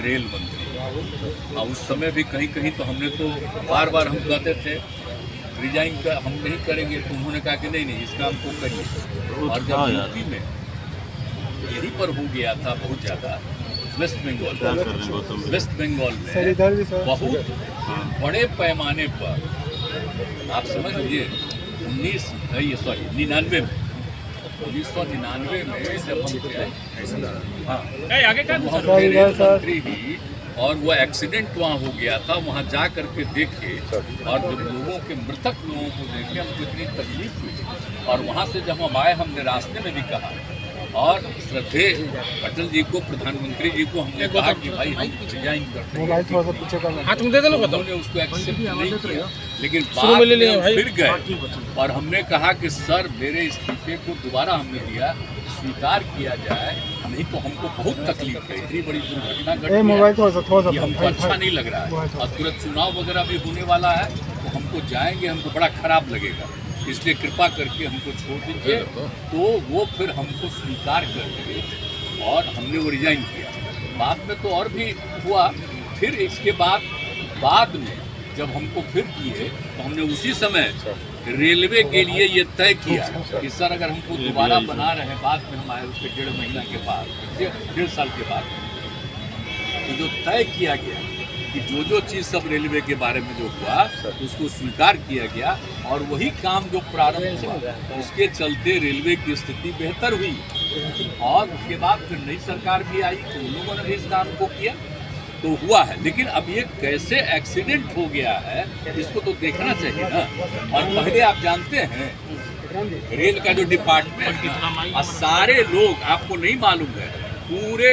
Rail मंत्री और उस समय भी कहीं कहीं तो हमने तो बार बार हम कहते थे रिजाइन का हम नहीं करेंगे, तो उन्होंने कहा कि नहीं इस काम को करिए। और जब यूपी में यहीं पर हो गया था बहुत ज़्यादा, वेस्ट बंगाल में बहुत बड़े पैमाने पर आप समझ लीजिए 1999 में जब हम मंत्री ही और वो एक्सीडेंट वहाँ हो गया था, वहाँ जा करके देखे और जब लोगों के मृतक लोगों को देखे हमको इतनी तकलीफ हुई। और वहाँ से जब हम आए हमने रास्ते में भी कहा और श्रद्धेय अटल जी को, प्रधानमंत्री जी को हमने कहा कि भाई हम रिजाइन करते हैं, उन्होंने उसको एक्सेप्ट नहीं किया। लेकिन बाद में फिर गए और हमने कहा कि सर मेरे इस्तीफे को दोबारा हमने दिया, स्वीकार किया जाए, नहीं तो हमको बहुत तकलीफ है, इतनी बड़ी दुर्घटना घटी है, हमको अच्छा नहीं लग रहा है और तुरंत चुनाव वगैरह भी होने वाला है, तो हमको जाएंगे हमको बड़ा खराब लगेगा, इसलिए कृपा करके हमको छोड़ दीजिए। तो वो फिर हमको स्वीकार कर दिए और हमने वो रिजाइन किया। बाद में तो और भी हुआ, फिर इसके बाद में जब हमको फिर किए तो हमने उसी समय रेलवे के लिए ये तय किया कि सर अगर हमको दोबारा बना रहे हैं, बाद में हम आए उसके 1.5 महीना के बाद, 1.5 साल के बाद, तो जो तय किया गया कि जो चीज़ सब रेलवे के बारे में जो हुआ उसको स्वीकार किया गया और वही काम जो प्रारंभ हुआ उसके चलते रेलवे की स्थिति बेहतर हुई। और उसके बाद फिर नई सरकार भी आई तो उन लोगों ने भी इस काम को किया तो हुआ है। लेकिन अब ये कैसे एक्सीडेंट हो गया है इसको तो देखना चाहिए ना। और पहले आप जानते हैं रेल का जो डिपार्टमेंट है सारे लोग आपको नहीं मालूम है, पूरे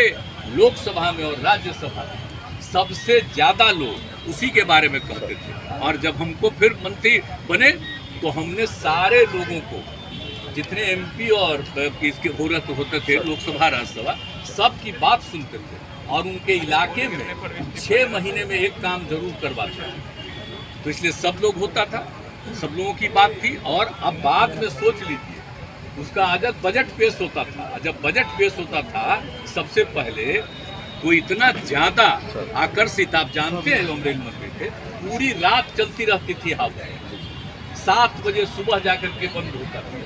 लोकसभा में और राज्यसभा में सबसे ज़्यादा लोग उसी के बारे में कहते थे। और जब हमको फिर मंत्री बने तो हमने सारे लोगों को, जितने एमपी और इसके होते थे लोकसभा राज्यसभा, सब की बात सुनते थे और उनके इलाके में 6 महीने में एक काम जरूर करवाते थे। तो इसलिए सब लोग होता था, सब लोगों की बात थी। और अब बाद में सोच लीजिए उसका जब बजट पेश होता था, सबसे पहले तो इतना ज़्यादा आकर्षित, आप जानते हैं हम रेल मंत्री थे, पूरी रात चलती रहती थी हवा, 7 बजे सुबह जाकर के बंद होता था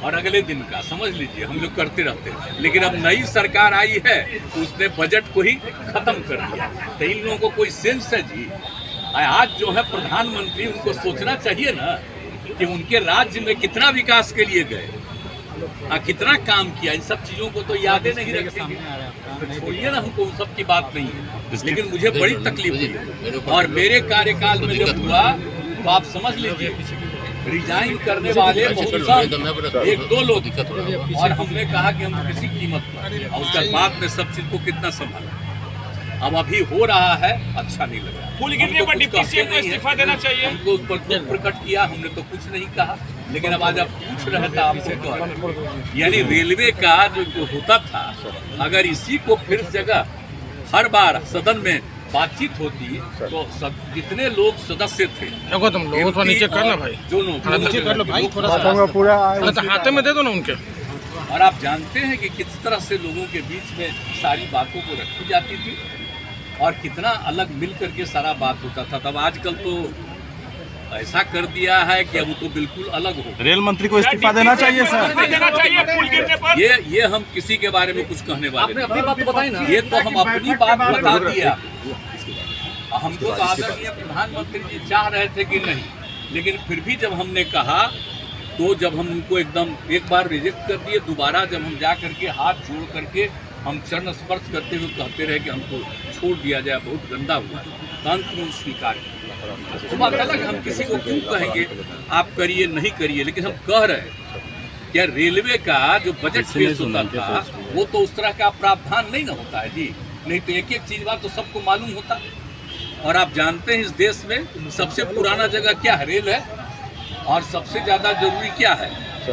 और अगले दिन का समझ लीजिए हम लोग करते रहते हैं। लेकिन अब नई सरकार आई है उसने बजट को ही खत्म कर दिया। तो इन लोगों को कोई सेंस है जी? आज जो है प्रधानमंत्री, उनको सोचना चाहिए ना कि उनके राज्य में कितना विकास के लिए गए, कितना काम किया, इन सब चीज़ों को तो यादें नहीं रखेंगे। तो छोड़िए ना, हमको उन सब की बात नहीं है। लेकिन मुझे बड़ी तकलीफ हुई और मेरे कार्यकाल में जब हुआ तो आप समझ लीजिए रिजाइन करने वाले बहुत 1-2 लोग, और हमने कहा कि हम किसी कीमत पर, और उसके बाद में सब चीज़ को कितना संभाला। अब अभी हो रहा है, अच्छा नहीं लग रहा। पुल गिरने पर डिप्टी सीएम को इस्तीफा देना चाहिए, हमको उस पर दुख प्रकट किया, हमने तो कुछ नहीं कहा। लेकिन अब आज आप पूछ रहे थे आपसे तो, यानी रेलवे का जो होता था, अगर इसी को फिर जगह हर बार सदन में बातचीत होती तो जितने लोग सदस्य थे, नीचे करना भाई, जो नीचे कर लो भाई, हाथ में दे दो ना उनके। और आप जानते हैं कि किस तरह से लोगों के बीच में सारी बातों को रखी जाती थी और कितना अलग मिल करके सारा बात होता था। तब आजकल तो ऐसा कर दिया है कि अब तो बिल्कुल अलग हो। रेल मंत्री को इस्तीफा देना चाहिए सर, ये हम किसी के बारे में कुछ कहने वाले नहीं। अपनी बात तो बताइए ना, ये तो हम अपनी बात बता दिया। हमको तो आदरणीय प्रधानमंत्री जी चाह रहे थे कि नहीं, लेकिन फिर भी जब हमने कहा तो जब हम उनको एकदम एक बार रिजेक्ट कर दिए, दोबारा जब हम जा करके हाथ जोड़ करके हम चरण स्पर्श करते हुए कहते रहे कि हमको छोड़ दिया जाए, बहुत गंदा हुआ, अंत में स्वीकार किया। तो बात अलग, हम किसी को क्यों कहेंगे आप करिए नहीं करिए, लेकिन हम कह रहे हैं क्या रेलवे का जो बजट पेश होता था वो तो उस तरह का प्रावधान नहीं ना होता है जी। नहीं तो एक चीज बात तो सबको मालूम होता। और आप जानते हैं इस देश में सबसे पुराना जगह क्या है? रेल है। और सबसे ज़्यादा जरूरी क्या है?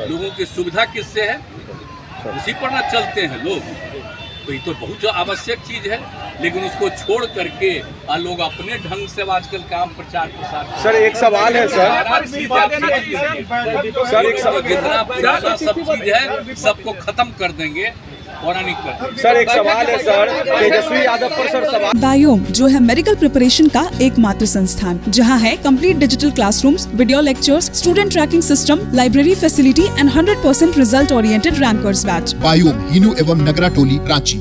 लोगों की सुविधा किससे है? उसी पर ना चलते हैं लोग। तो ये तो बहुत आवश्यक चीज है, लेकिन उसको छोड़ करके लोग अपने ढंग से आजकल काम प्रचार प्रसार। सर एक सवाल है सर, जितना पुराना सब चीज है सबको खत्म कर देंगे, पौराणिक कर देंगे। सर एक सवाल है सर, तेजस्वी यादव पर सर सवाल। बायोम जो है मेडिकल प्रिपरेशन का एकमात्र संस्थान जहां है complete digital classrooms, video lectures, student tracking system, library facility and 100% result oriented rankers batch. Biome, Hinoo एवं नगरा टोली, रांची।